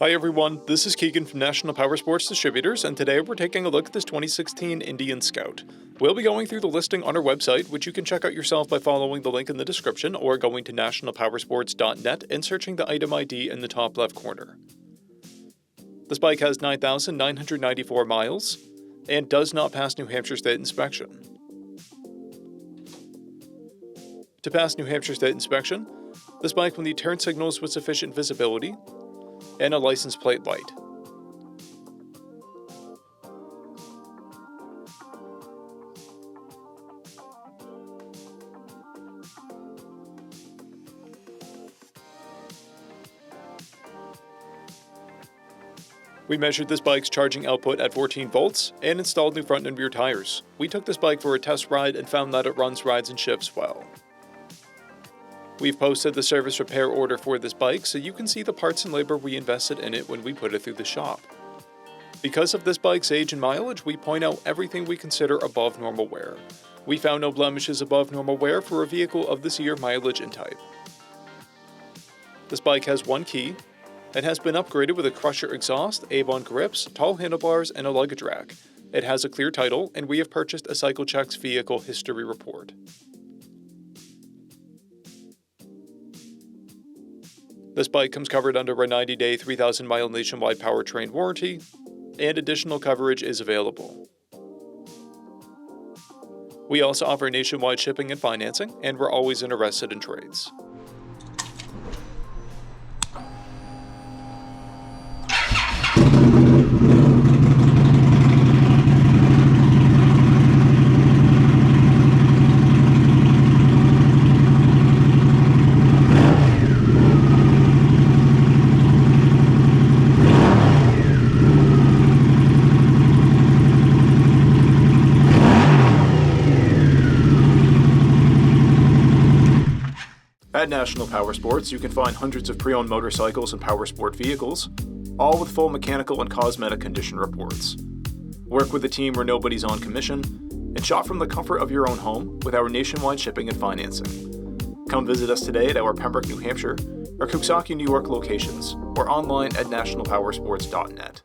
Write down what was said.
Hi everyone, this is Keegan from National Powersports Distributors, and today we're taking a look at this 2016 Indian Scout. We'll be going through the listing on our website, which you can check out yourself by following the link in the description or going to nationalpowersports.net and searching the item ID in the top left corner. This bike has 9,994 miles and does not pass New Hampshire State inspection. To pass New Hampshire State inspection, this bike will need turn signals with sufficient visibility and a license plate light. We measured this bike's charging output at 14 volts and installed new front and rear tires. We took this bike for a test ride and found that it runs, rides, and shifts well. We've posted the service repair order for this bike so you can see the parts and labor we invested in it when we put it through the shop. Because of this bike's age and mileage, we point out everything we consider above normal wear. We found no blemishes above normal wear for a vehicle of this year, mileage, and type. This bike has one key and has been upgraded with a crusher exhaust, Avon grips, tall handlebars, and a luggage rack. It has a clear title, and we have purchased a CycleCheck's vehicle history report. This bike comes covered under a 90-day, 3,000-mile nationwide powertrain warranty, and additional coverage is available. We also offer nationwide shipping and financing, and we're always interested in trades. At National Powersports, you can find hundreds of pre-owned motorcycles and powersport vehicles, all with full mechanical and cosmetic condition reports. Work with a team where nobody's on commission, and shop from the comfort of your own home with our nationwide shipping and financing. Come visit us today at our Pembroke, New Hampshire, or Coxsackie, New York locations, or online at nationalpowersports.net.